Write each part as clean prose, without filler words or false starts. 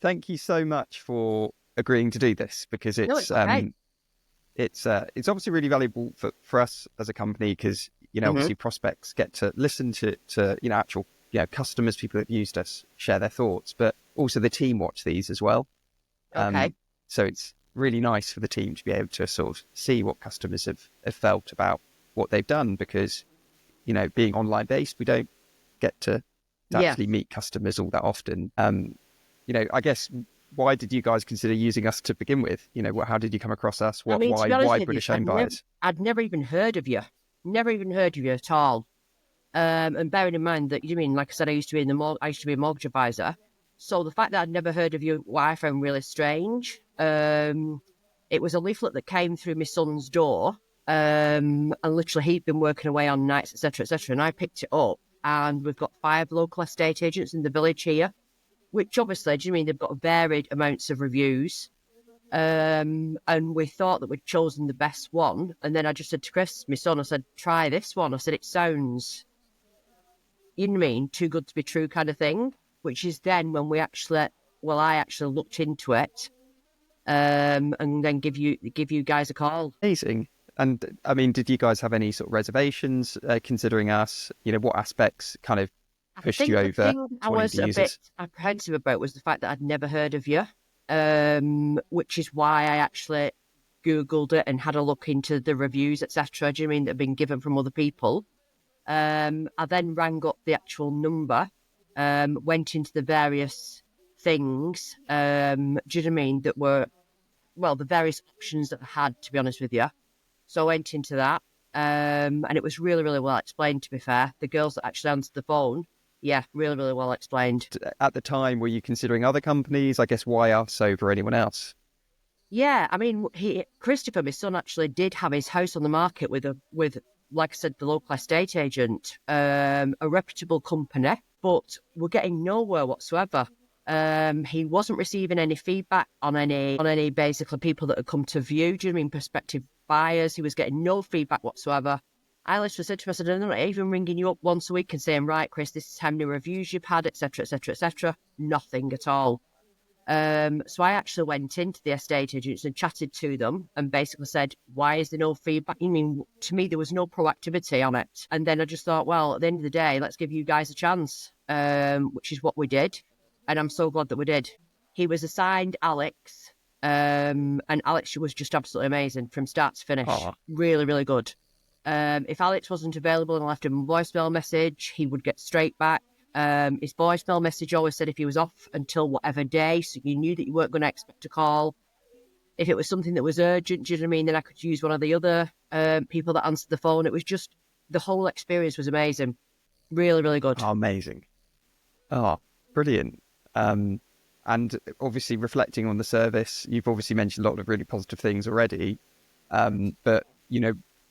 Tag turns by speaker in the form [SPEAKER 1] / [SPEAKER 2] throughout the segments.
[SPEAKER 1] thank you so much for agreeing to do this, because
[SPEAKER 2] No, it's okay.
[SPEAKER 1] it's obviously really valuable for us as a company, because
[SPEAKER 2] Hmm.
[SPEAKER 1] obviously prospects get to listen to actual customers, people that have used us, share their thoughts, but also the team watch these as well.
[SPEAKER 2] Okay.
[SPEAKER 1] So it's really nice for the team to be able to sort of see what customers have felt about what they've done, because being online based, we don't get to
[SPEAKER 2] Yeah.
[SPEAKER 1] actually meet customers all that often. I guess, why did you guys consider using us to begin with? How did you come across us?
[SPEAKER 2] I mean, to be honest
[SPEAKER 1] Why
[SPEAKER 2] with you,
[SPEAKER 1] British Home Buyers?
[SPEAKER 2] I'd never even heard of you. Never even heard of you at all. And bearing in mind that, like I said, I used to be I used to be a mortgage advisor. So the fact that I'd never heard of you, what I found really strange. It was a leaflet that came through my son's door. And literally he'd been working away on nights, etc., etc. And I picked it up, and we've got 5 local estate agents in the village here, which obviously, they've got varied amounts of reviews. And we thought that we'd chosen the best one. And then I just said to Chris, my son, I said, try this one. I said, it sounds, too good to be true kind of thing, which is then when I actually looked into it, and then give you guys a call.
[SPEAKER 1] Amazing. And I mean, did you guys have any sort of reservations considering us? What aspects kind of
[SPEAKER 2] I
[SPEAKER 1] pushed you
[SPEAKER 2] think the
[SPEAKER 1] over
[SPEAKER 2] thing I
[SPEAKER 1] to wanting
[SPEAKER 2] was
[SPEAKER 1] to
[SPEAKER 2] a
[SPEAKER 1] use
[SPEAKER 2] bit
[SPEAKER 1] us?
[SPEAKER 2] apprehensive about was the fact that I'd never heard of you, which is why I actually Googled it and had a look into the reviews, etc. Do you mean that have been given from other people? I then rang up the actual number, went into the various things, do you know what I mean, that were, well, the various options that I had, to be honest with you. So I went into that, and it was really, really well explained, to be fair. The girls that actually answered the phone, yeah, really, really well explained.
[SPEAKER 1] At the time, were you considering other companies? I guess, why us over anyone else?
[SPEAKER 2] Yeah, I mean, Christopher, my son, actually did have his house on the market with, like I said, the local estate agent, a reputable company, but we're getting nowhere whatsoever. He wasn't receiving any feedback on any basically people that had come to view. Do you know what I mean, prospective buyers? He was getting no feedback whatsoever. I literally said to him, I said, I'm not even ringing you up once a week and saying, right, Chris, this is how many reviews you've had, etc., etc., etc. Nothing at all. So I actually went into the estate agents and chatted to them and basically said, why is there no feedback? To me, there was no proactivity on it. And then I just thought, well, at the end of the day, let's give you guys a chance, which is what we did. And I'm so glad that we did. He was assigned Alex, and Alex was just absolutely amazing from start to finish.
[SPEAKER 1] Oh,
[SPEAKER 2] Really, really good. If Alex wasn't available and I left him a voicemail message, he would get straight back. His voicemail message always said if he was off until whatever day, so you knew that you weren't going to expect a call. If it was something that was urgent, do you know what I mean, then I could use one of the other people that answered the phone. It was just, the whole experience was amazing. Really, really good.
[SPEAKER 1] amazing. Oh, brilliant. And obviously, reflecting on the service, you've obviously mentioned a lot of really positive things already. But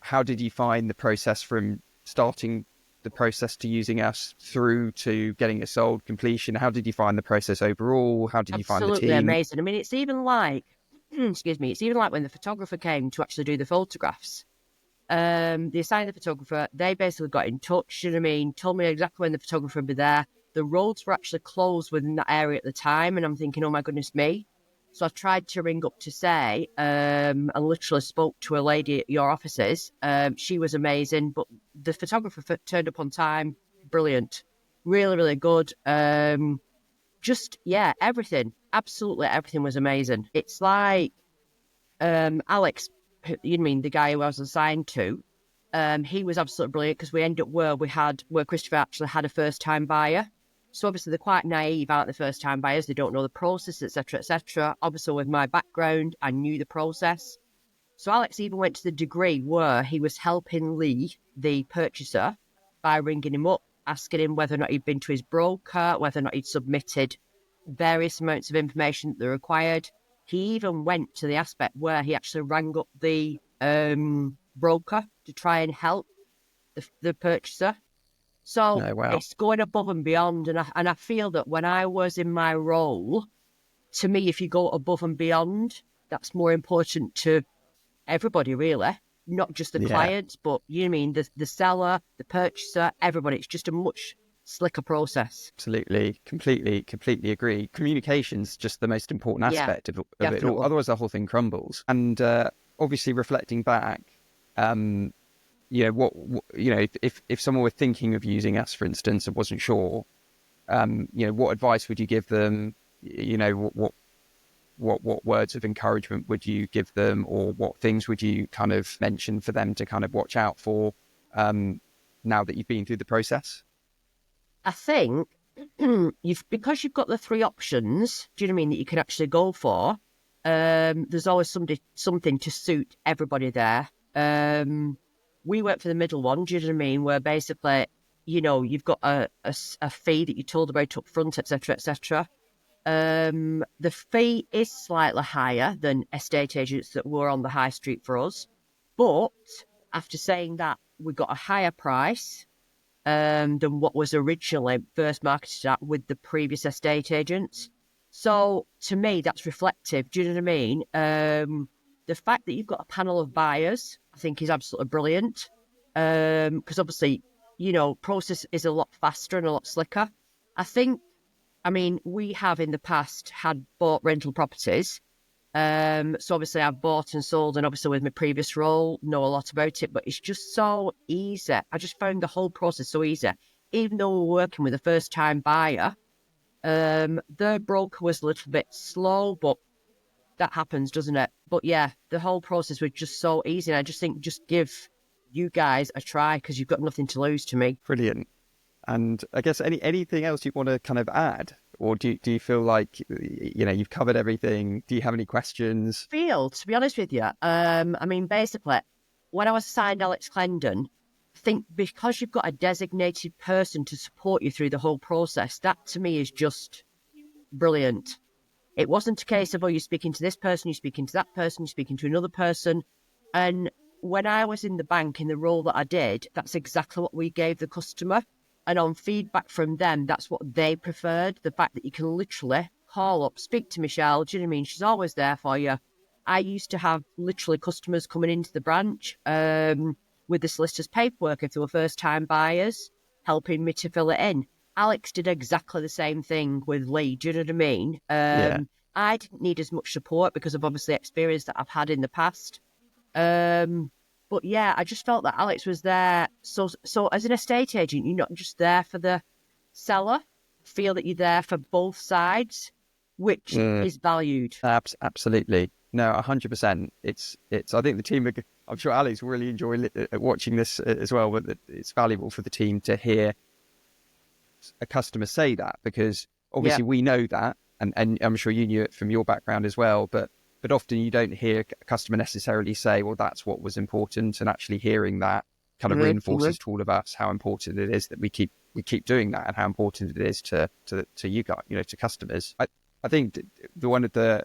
[SPEAKER 1] how did you find the process from starting the process to using us through to getting it sold, completion? How did you find the process overall? How did you find the
[SPEAKER 2] Absolutely
[SPEAKER 1] team?
[SPEAKER 2] amazing. I mean, it's even like, excuse me, it's even like when the photographer came to actually do the photographs. They assigned the photographer. They basically got in touch, you know what I mean, told me exactly when the photographer would be there. The roads were actually closed within that area at the time, and I'm thinking, oh my goodness me. So I tried to ring up to say, and literally spoke to a lady at your offices. She was amazing, but the photographer turned up on time. Brilliant. Really, really good. Yeah, everything. Absolutely everything was amazing. It's like Alex, the guy who I was assigned to, he was absolutely brilliant because we ended up where Christopher actually had a first time buyer. So obviously they're quite naive, aren't they? First time buyers, they don't know the process, etc., etc. Obviously, with my background, I knew the process. So Alex even went to the degree where he was helping Lee, the purchaser, by ringing him up, asking him whether or not he'd been to his broker, whether or not he'd submitted various amounts of information that they required. He even went to the aspect where he actually rang up the broker to try and help the purchaser. So
[SPEAKER 1] No, wow.
[SPEAKER 2] it's going above and beyond. And I feel that when I was in my role, to me, if you go above and beyond, that's more important to everybody, really, not just the
[SPEAKER 1] Yeah.
[SPEAKER 2] clients, but the seller, the purchaser, everybody. It's just a much slicker process.
[SPEAKER 1] Absolutely, completely agree. Communication's just the most important
[SPEAKER 2] Yeah,
[SPEAKER 1] aspect of it all.
[SPEAKER 2] definitely.
[SPEAKER 1] Otherwise, the whole thing crumbles. And obviously, reflecting back, if someone were thinking of using us, for instance, and wasn't sure, what advice would you give them? What words of encouragement would you give them, or what things would you kind of mention for them to kind of watch out for, now that you've been through the process?
[SPEAKER 2] I think because you've got the three options, do you know what I mean, that you can actually go for, there's always something to suit everybody there. We went for the middle one, do you know what I mean, where basically, you've got a fee that you told about up front, etc., etc. The fee is slightly higher than estate agents that were on the high street for us. But after saying that, we got a higher price than what was originally first marketed at with the previous estate agents. So to me, that's reflective. Do you know what I mean? The fact that you've got a panel of buyers, I think, is absolutely brilliant. Because obviously, process is a lot faster and a lot slicker. We have in the past had bought rental properties. So obviously I've bought and sold, and obviously with my previous role, know a lot about it, but it's just so easy. I just found the whole process so easy. Even though we're working with a first time buyer, their broker was a little bit slow, but that happens, doesn't it? But yeah, the whole process was just so easy. And I just think just give you guys a try because you've got nothing to lose to me.
[SPEAKER 1] Brilliant. And I guess anything else you want to kind of add, or do you feel like you've covered everything? Do you have any questions?
[SPEAKER 2] To be honest with you, basically, when I was assigned Alex Clendon, I think because you've got a designated person to support you through the whole process, that to me is just brilliant. It wasn't a case of, you're speaking to this person, you're speaking to that person, you're speaking to another person. And when I was in the bank in the role that I did, that's exactly what we gave the customer. And on feedback from them, that's what they preferred. The fact that you can literally call up, speak to Michelle, do you know what I mean? She's always there for you. I used to have literally customers coming into the branch with the solicitor's paperwork if they were first-time buyers, helping me to fill it in. Alex did exactly the same thing with Lee, do you know what I mean?
[SPEAKER 1] Yeah.
[SPEAKER 2] I didn't need as much support because of obviously experience that I've had in the past. But yeah, I just felt that Alex was there. So as an estate agent, you're not just there for the seller. Feel that you're there for both sides, which is valued.
[SPEAKER 1] Absolutely. No, 100%. It's. I think the team. I'm sure Alex will really enjoy watching this as well. But it's valuable for the team to hear a customer say that, because obviously we know that, and I'm sure you knew it from your background as well. But often you don't hear a customer necessarily say, well, that's what was important. And actually hearing that kind of reinforces to all of us how important it is that we keep doing that, and how important it is to you guys, to customers. I think one of the,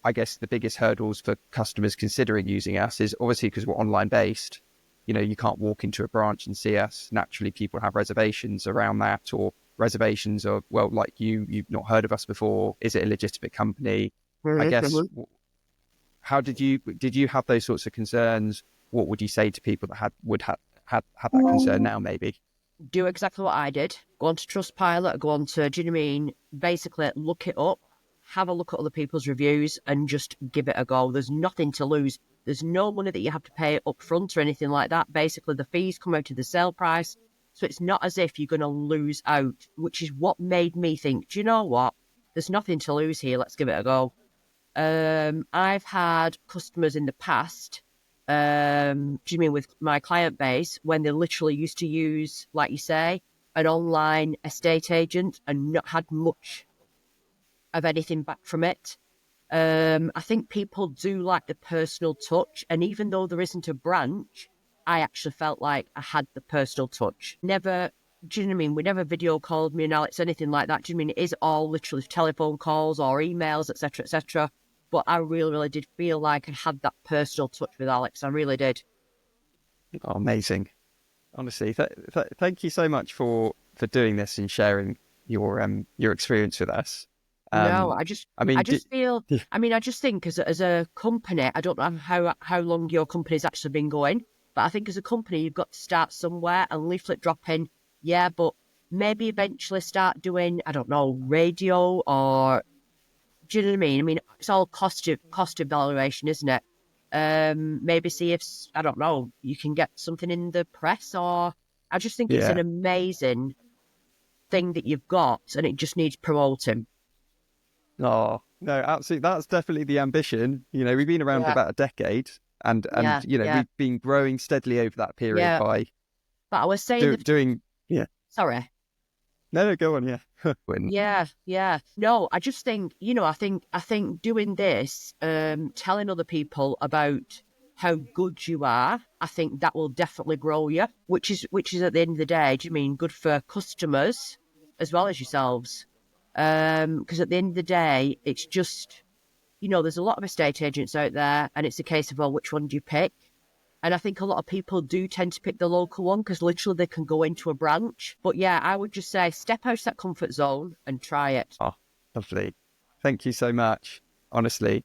[SPEAKER 1] I guess, the biggest hurdles for customers considering using us is obviously because we're online based. You can't walk into a branch and see us. Naturally, people have reservations around that, or reservations of, well, like you've not heard of us before. Is it a legitimate company? I guess. How did you have those sorts of concerns? What would you say to people that had that concern now, maybe?
[SPEAKER 2] Do exactly what I did. Go on to Trustpilot, go on to, do you know what I mean? Basically, look it up, have a look at other people's reviews, and just give it a go. There's nothing to lose. There's no money that you have to pay up front or anything like that. Basically, the fees come out of the sale price. So it's not as if you're going to lose out, which is what made me think, do you know what? There's nothing to lose here. Let's give it a go. I've had customers in the past, do you mean with my client base, when they literally used to use, like you say, an online estate agent and not had much of anything back from it. I think people do like the personal touch, and even though there isn't a branch, I actually felt like I had the personal touch. Never, do you know what I mean? We never video called me and Alex, anything like that. Do you know what I mean? It is all literally telephone calls or emails, etc., etc. But I really, really did feel like I had that personal touch with Alex. I really did.
[SPEAKER 1] Oh, amazing. Honestly, thank you so much for doing this and sharing your experience with us.
[SPEAKER 2] No, I just think as a company, I don't know how long your company's actually been going, but I think as a company, you've got to start somewhere, and leaflet dropping, yeah, but maybe eventually start doing, I don't know, radio, or do you know what I mean? I mean, it's all cost evaluation, isn't it? Maybe see if, I don't know, you can get something in the press, or I just think it's an
[SPEAKER 1] Yeah.
[SPEAKER 2] amazing thing that you've got, and it just needs promoting.
[SPEAKER 1] Oh, no, absolutely. That's definitely the ambition. You know, we've been around for
[SPEAKER 2] Yeah,
[SPEAKER 1] about a decade, and
[SPEAKER 2] yeah,
[SPEAKER 1] you know,
[SPEAKER 2] yeah,
[SPEAKER 1] we've been growing steadily over that period
[SPEAKER 2] yeah.
[SPEAKER 1] by
[SPEAKER 2] But I was saying that,
[SPEAKER 1] doing. Yeah.
[SPEAKER 2] sorry.
[SPEAKER 1] No, no, go on. Yeah. When-
[SPEAKER 2] Yeah, yeah. No, I just think, I think doing this, telling other people about how good you are, I think that will definitely grow you, which is at the end of the day, do you mean good for customers as well as yourselves? Because at the end of the day, it's just, there's a lot of estate agents out there, and it's a case of, well, which one do you pick? And I think a lot of people do tend to pick the local one because literally they can go into a branch. But yeah, I would just say step out of that comfort zone and try it.
[SPEAKER 1] Oh, lovely. Thank you so much. Honestly.